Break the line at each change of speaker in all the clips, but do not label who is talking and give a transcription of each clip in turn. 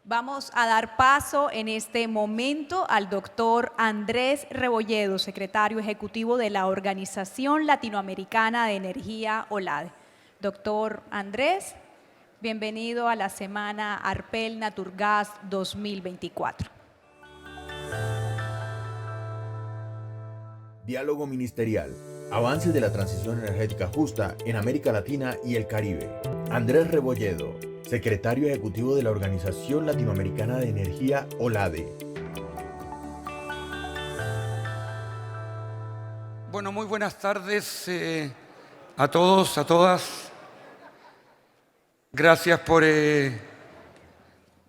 Vamos a dar paso en este momento al doctor Andrés Rebolledo, secretario ejecutivo de la Organización Latinoamericana de Energía, OLADE. Doctor Andrés, bienvenido a la Semana Arpel Naturgas 2024.
Diálogo ministerial. Avances de la transición energética justa en América Latina y el Caribe. Andrés Rebolledo, secretario ejecutivo de la Organización Latinoamericana de Energía, OLADE.
Bueno, muy buenas tardes a todos, a todas. Gracias por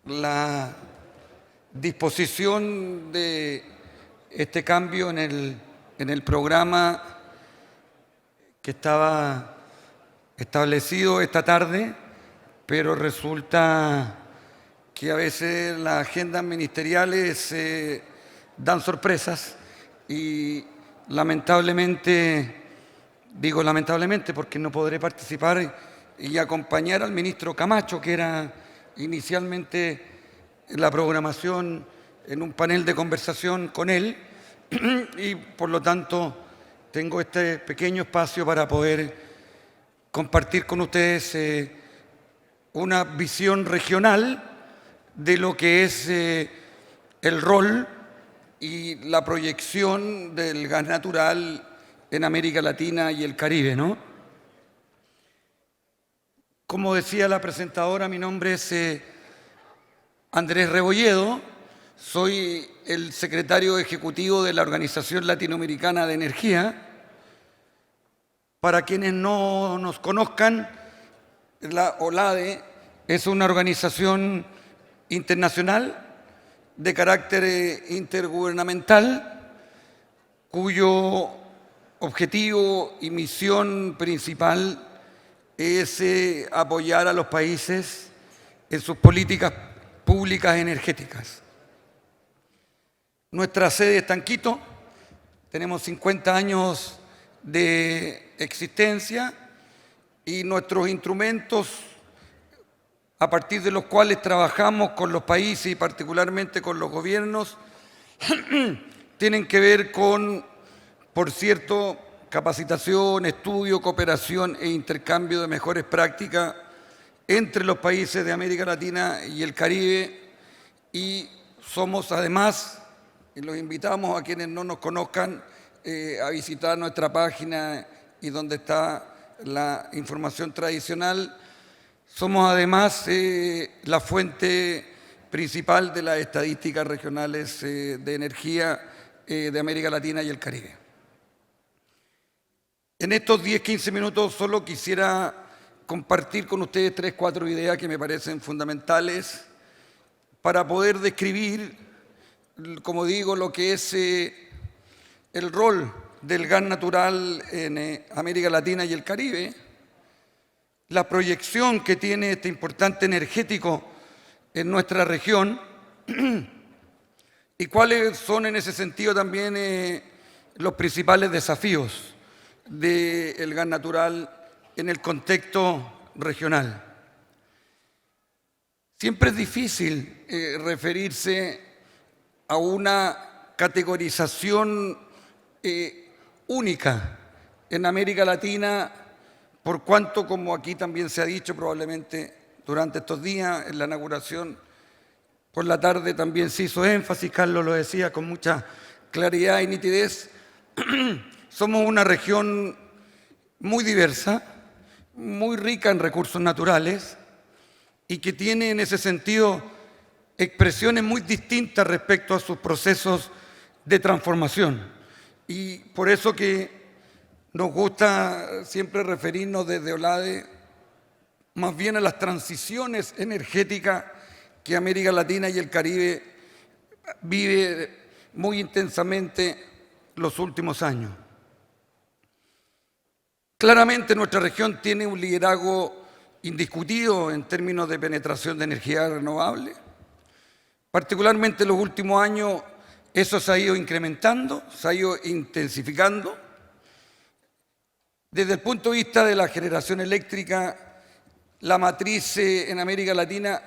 la disposición de este cambio en el programa que estaba establecido esta tarde, pero resulta que a veces las agendas ministeriales dan sorpresas y lamentablemente, digo lamentablemente porque no podré participar y acompañar al ministro Camacho, que era inicialmente la programación en un panel de conversación con él, y por lo tanto tengo este pequeño espacio para poder compartir con ustedes una visión regional de lo que es el rol y la proyección del gas natural en América Latina y el Caribe, ¿no? Como decía la presentadora, mi nombre es Andrés Rebolledo, soy el secretario ejecutivo de la Organización Latinoamericana de Energía. Para quienes no nos conozcan, la OLADE es una organización internacional de carácter intergubernamental cuyo objetivo y misión principal es apoyar a los países en sus políticas públicas energéticas. Nuestra sede está en Quito, tenemos 50 años de existencia y nuestros instrumentos a partir de los cuales trabajamos con los países y particularmente con los gobiernos tienen que ver con, por cierto, capacitación, estudio, cooperación e intercambio de mejores prácticas entre los países de América Latina y el Caribe, y somos además, y los invitamos a quienes no nos conozcan a visitar nuestra página y donde está la información tradicional. Somos además la fuente principal de las estadísticas regionales de energía de América Latina y el Caribe. En estos 10-15 minutos solo quisiera compartir con ustedes 3-4 ideas que me parecen fundamentales para poder describir, como digo, lo que es el rol del gas natural en América Latina y el Caribe, la proyección que tiene este importante energético en nuestra región y cuáles son en ese sentido también los principales desafíos del gas natural en el contexto regional. Siempre es difícil referirse a una categorización única en América Latina, por cuanto, como aquí también se ha dicho probablemente durante estos días, en la inauguración por la tarde también se hizo énfasis, Carlos lo decía con mucha claridad y nitidez, somos una región muy diversa, muy rica en recursos naturales y que tiene en ese sentido expresiones muy distintas respecto a sus procesos de transformación. Y por eso que nos gusta siempre referirnos desde OLADE más bien a las transiciones energéticas que América Latina y el Caribe vive muy intensamente los últimos años. Claramente nuestra región tiene un liderazgo indiscutido en términos de penetración de energía renovable. Particularmente en los últimos años eso se ha ido incrementando, se ha ido intensificando. Desde el punto de vista de la generación eléctrica, la matriz en América Latina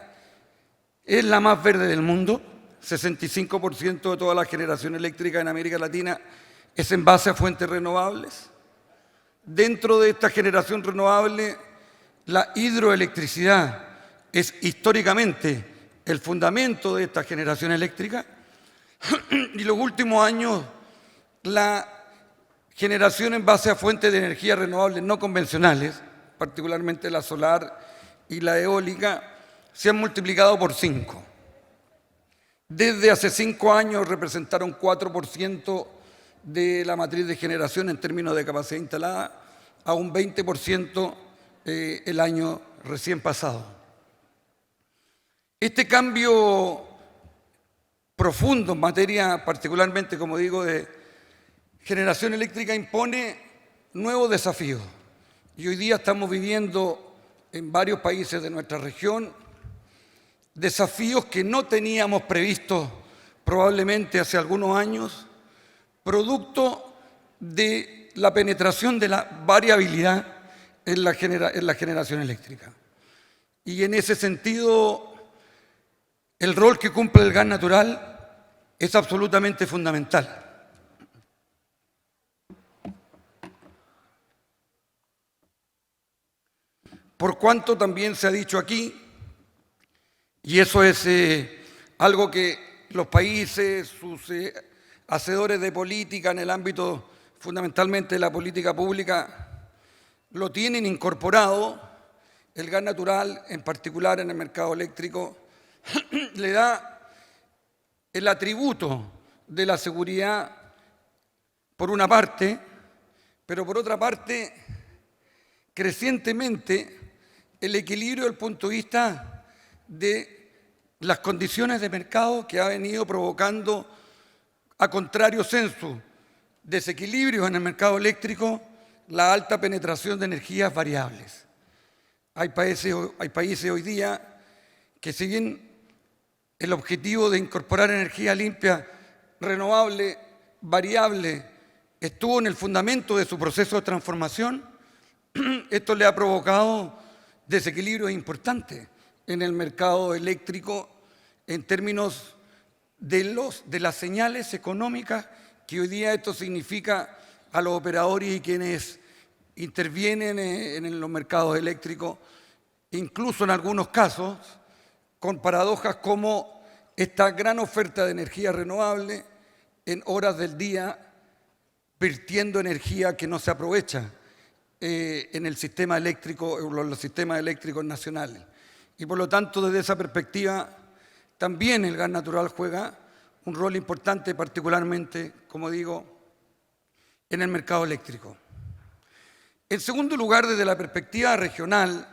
es la más verde del mundo. 65% de toda la generación eléctrica en América Latina es en base a fuentes renovables. Dentro de esta generación renovable, la hidroelectricidad es históricamente el fundamento de esta generación eléctrica. Y los últimos años, la generación en base a fuentes de energía renovables no convencionales, particularmente la solar y la eólica, se han multiplicado por 5. Desde hace 5 años representaron 4% de la matriz de generación en términos de capacidad instalada, a un 20% el año recién pasado. Este cambio profundo en materia, particularmente, como digo, de generación eléctrica, impone nuevos desafíos. Y hoy día estamos viviendo en varios países de nuestra región desafíos que no teníamos previstos probablemente hace algunos años, producto de la penetración de la variabilidad en la generación eléctrica. Y en ese sentido, el rol que cumple el gas natural es absolutamente fundamental. Por cuanto también se ha dicho aquí, y eso es algo que los países, sus hacedores de política en el ámbito fundamentalmente de la política pública, lo tienen incorporado, el gas natural, en particular en el mercado eléctrico, le da el atributo de la seguridad por una parte, pero por otra parte, crecientemente, el equilibrio desde el punto de vista de las condiciones de mercado que ha venido provocando, a contrario sensu, desequilibrios en el mercado eléctrico, la alta penetración de energías variables. Hay países hoy día que, si bien el objetivo de incorporar energía limpia, renovable, variable, estuvo en el fundamento de su proceso de transformación, esto le ha provocado desequilibrios importantes en el mercado eléctrico en términos de las señales económicas que hoy día esto significa a los operadores y quienes intervienen en los mercados eléctricos, incluso en algunos casos, con paradojas como esta gran oferta de energía renovable en horas del día, vertiendo energía que no se aprovecha en el sistema eléctrico, en los sistemas eléctricos nacionales. Y por lo tanto, desde esa perspectiva, también el gas natural juega un rol importante, particularmente, como digo, en el mercado eléctrico. En segundo lugar, desde la perspectiva regional,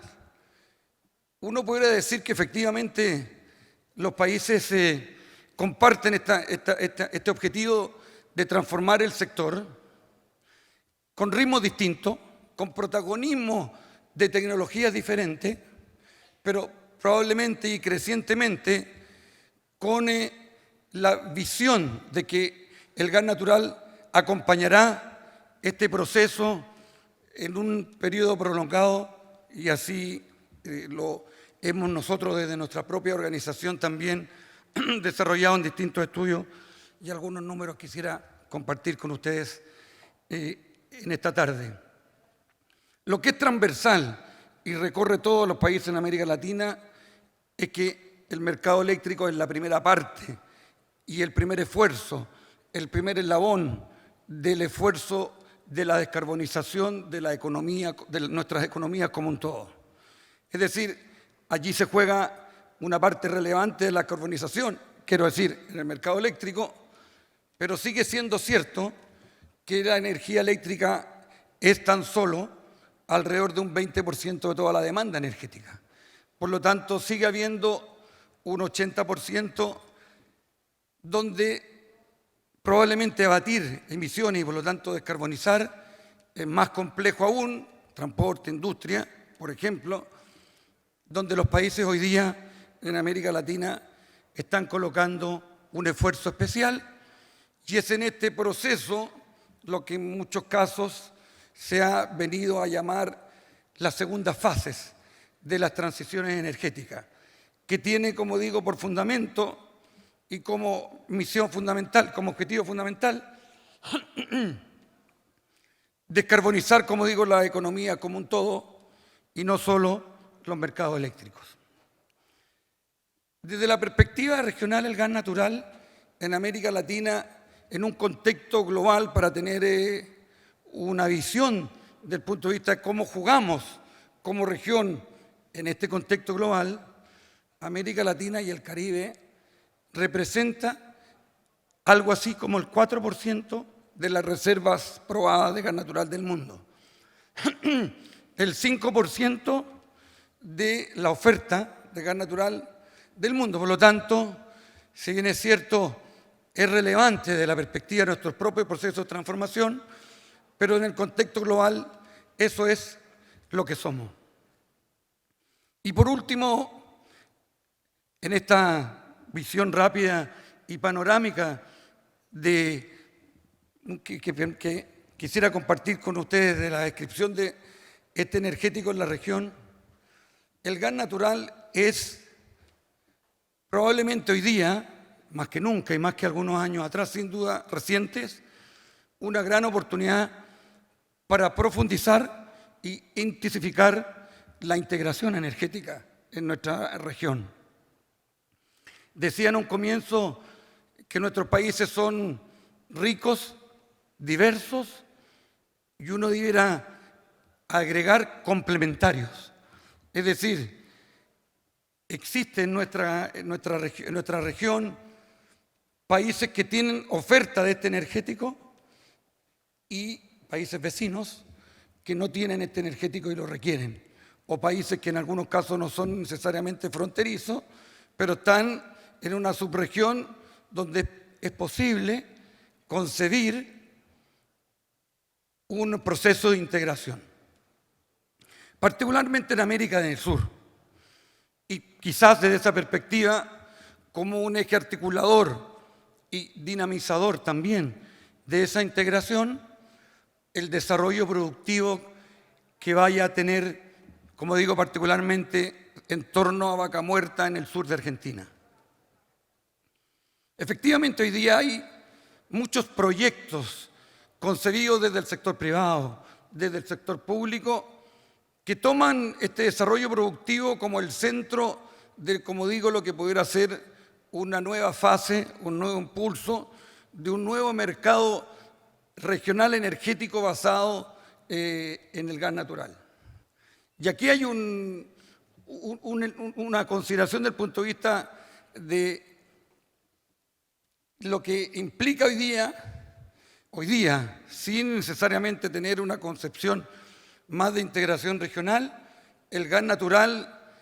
uno podría decir que efectivamente los países comparten este objetivo de transformar el sector con ritmos distintos, con protagonismo de tecnologías diferentes, pero probablemente y crecientemente con la visión de que el gas natural acompañará este proceso en un periodo prolongado, y así lo hemos nosotros desde nuestra propia organización también desarrollado en distintos estudios, y algunos números quisiera compartir con ustedes en esta tarde. Lo que es transversal y recorre todos los países en América Latina es que el mercado eléctrico es la primera parte y el primer esfuerzo, el primer eslabón del esfuerzo de la descarbonización de la economía, de nuestras economías como un todo. Es decir, allí se juega una parte relevante de la carbonización, quiero decir, en el mercado eléctrico, pero sigue siendo cierto que la energía eléctrica es tan solo alrededor de un 20% de toda la demanda energética. Por lo tanto, sigue habiendo un 80% donde probablemente abatir emisiones y por lo tanto descarbonizar es más complejo aún, transporte, industria, por ejemplo, donde los países hoy día en América Latina están colocando un esfuerzo especial, y es en este proceso lo que en muchos casos se ha venido a llamar las segundas fases de las transiciones energéticas, que tiene, como digo, por fundamento y como misión fundamental, como objetivo fundamental, descarbonizar, como digo, la economía como un todo y no solo los mercados eléctricos. Desde la perspectiva regional, el gas natural en América Latina, en un contexto global, para tener una visión del punto de vista de cómo jugamos como región en este contexto global, América Latina y el Caribe representa algo así como el 4% de las reservas probadas de gas natural del mundo, el 5% de la oferta de gas natural del mundo. Por lo tanto, si bien es cierto, es relevante desde la perspectiva de nuestros propios procesos de transformación, pero en el contexto global eso es lo que somos. Y por último, en esta visión rápida y panorámica que quisiera compartir con ustedes de la descripción de este energético en la región, el gas natural es probablemente hoy día, más que nunca y más que algunos años atrás, sin duda recientes, una gran oportunidad para profundizar e intensificar la integración energética en nuestra región. Decía en un comienzo que nuestros países son ricos, diversos, y uno debiera agregar complementarios. Es decir, existe en nuestra región países que tienen oferta de este energético y países vecinos que no tienen este energético y lo requieren, o países que en algunos casos no son necesariamente fronterizos, pero están en una subregión donde es posible concebir un proceso de integración, particularmente en América del Sur, y quizás desde esa perspectiva como un eje articulador y dinamizador también de esa integración, el desarrollo productivo que vaya a tener, como digo, particularmente en torno a Vaca Muerta en el sur de Argentina. Efectivamente, hoy día hay muchos proyectos concebidos desde el sector privado, desde el sector público, que toman este desarrollo productivo como el centro de, como digo, lo que pudiera ser una nueva fase, un nuevo impulso de un nuevo mercado regional energético basado en el gas natural. Y aquí hay una consideración del punto de vista de lo que implica hoy día, sin necesariamente tener una concepción más de integración regional, el gas natural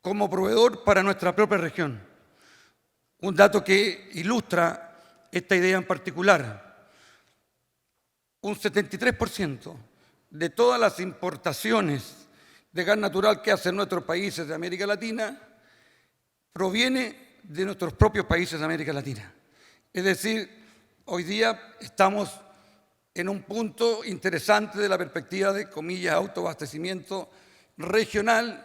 como proveedor para nuestra propia región. Un dato que ilustra esta idea en particular: un 73% de todas las importaciones de gas natural que hacen nuestros países de América Latina proviene de nuestros propios países de América Latina. Es decir, hoy día estamos en un punto interesante de la perspectiva de, comillas, autoabastecimiento regional.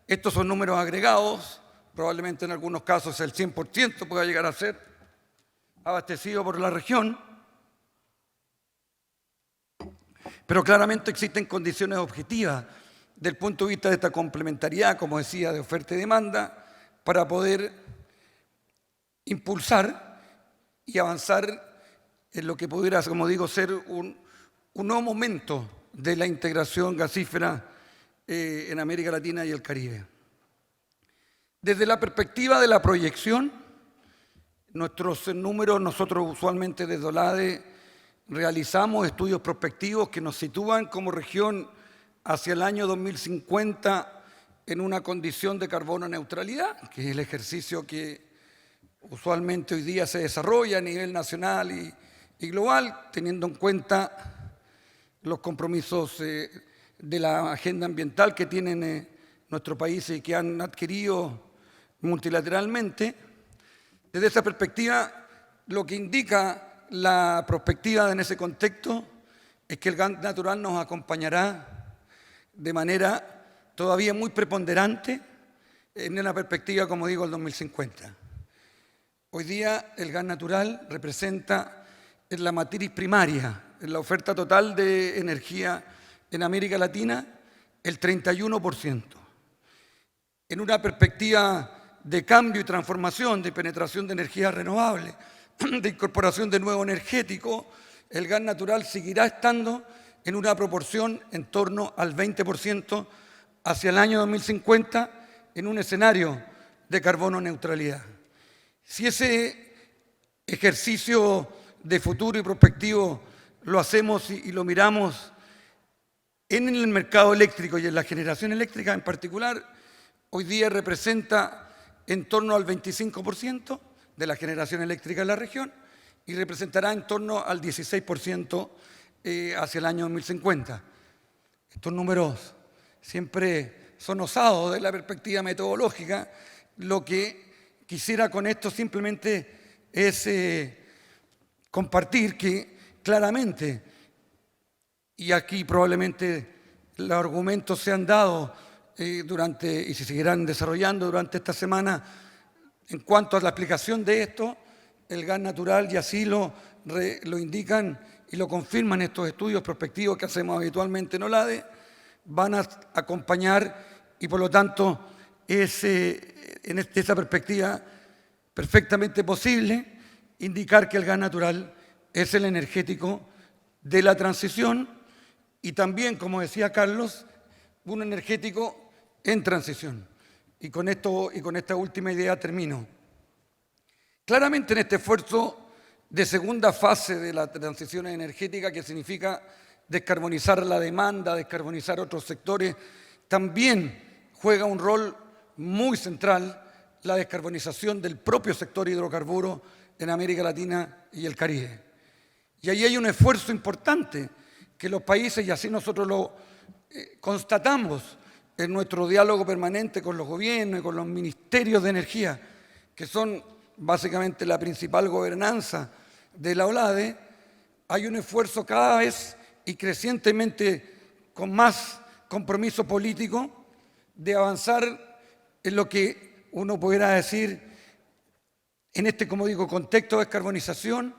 Estos son números agregados, probablemente en algunos casos el 100% pueda llegar a ser abastecido por la región, pero claramente existen condiciones objetivas del punto de vista de esta complementariedad, como decía, de oferta y demanda, para poder impulsar y avanzar en lo que pudiera, como digo, ser un nuevo momento de la integración gasífera en América Latina y el Caribe. Desde la perspectiva de la proyección, nuestros números, nosotros usualmente desde OLADE realizamos estudios prospectivos que nos sitúan como región hacia el año 2050 en una condición de carbono neutralidad, que es el ejercicio que usualmente hoy día se desarrolla a nivel nacional y global, teniendo en cuenta los compromisos de la agenda ambiental que tienen nuestros países y que han adquirido multilateralmente. Desde esa perspectiva, lo que indica la perspectiva en ese contexto es que el gas natural nos acompañará de manera todavía muy preponderante en una perspectiva, como digo, el 2050. Hoy día el gas natural representa en la matriz primaria, en la oferta total de energía en América Latina, el 31%. En una perspectiva de cambio y transformación, de penetración de energías renovables, de incorporación de nuevo energético, el gas natural seguirá estando en una proporción en torno al 20% hacia el año 2050 en un escenario de carbono neutralidad. Si ese ejercicio de futuro y prospectivo lo hacemos y lo miramos en el mercado eléctrico y en la generación eléctrica en particular, hoy día representa en torno al 25% de la generación eléctrica en la región y representará en torno al 16% hacia el año 2050. Estos números siempre son osados de la perspectiva metodológica. Lo que quisiera con esto simplemente es compartir que claramente, y aquí probablemente los argumentos se han dado y se seguirán desarrollando durante esta semana en cuanto a la aplicación de esto, el gas natural, y así lo indican y lo confirman estos estudios prospectivos que hacemos habitualmente en OLADE, van a acompañar y por lo tanto es en esa perspectiva perfectamente posible indicar que el gas natural es el energético de la transición y también, como decía Carlos, un energético en transición. Y con esta última idea termino. Claramente en este esfuerzo de segunda fase de la transición energética, que significa descarbonizar la demanda, descarbonizar otros sectores, también juega un rol muy central la descarbonización del propio sector hidrocarburo en América Latina y el Caribe. Y ahí hay un esfuerzo importante que los países, y así nosotros lo constatamos en nuestro diálogo permanente con los gobiernos y con los ministerios de energía, que son básicamente la principal gobernanza de la OLADE, hay un esfuerzo cada vez y crecientemente con más compromiso político de avanzar en lo que uno pudiera decir en este, como digo, contexto de descarbonización,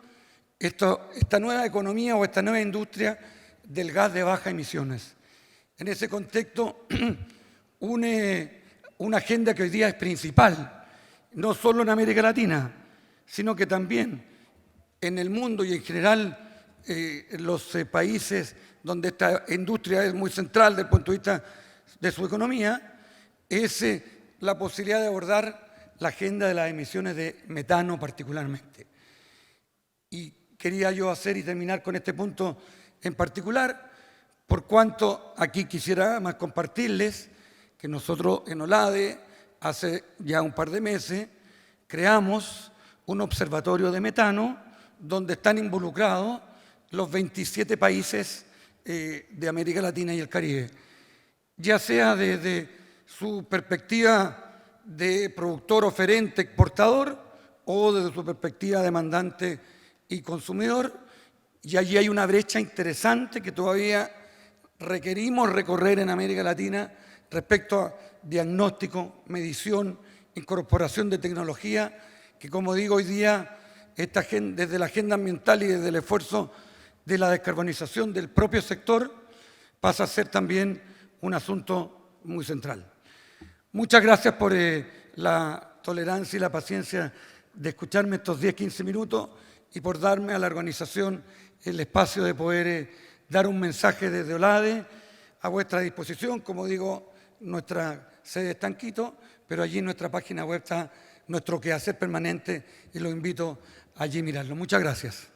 esta nueva economía o esta nueva industria del gas de bajas emisiones. En ese contexto, una agenda que hoy día es principal, no solo en América Latina, sino que también en el mundo y en general en los países donde esta industria es muy central desde el punto de vista de su economía, es la posibilidad de abordar la agenda de las emisiones de metano particularmente. Y quería yo hacer y terminar con este punto en particular, por cuanto aquí quisiera más compartirles que nosotros en OLADE hace ya un par de meses creamos un observatorio de metano donde están involucrados los 27 países de América Latina y el Caribe, ya sea desde su perspectiva de productor, oferente, exportador o desde su perspectiva demandante y consumidor, y allí hay una brecha interesante que todavía requerimos recorrer en América Latina respecto a diagnóstico, medición, incorporación de tecnología, que como digo hoy día, desde la agenda ambiental y desde el esfuerzo de la descarbonización del propio sector, pasa a ser también un asunto muy central. Muchas gracias por la tolerancia y la paciencia de escucharme estos 10-15 minutos y por darme a la organización el espacio de poder dar un mensaje desde OLADE a vuestra disposición. Como digo, nuestra sede está en Quito, pero allí en nuestra página web está nuestro quehacer permanente y los invito allí a mirarlo. Muchas gracias.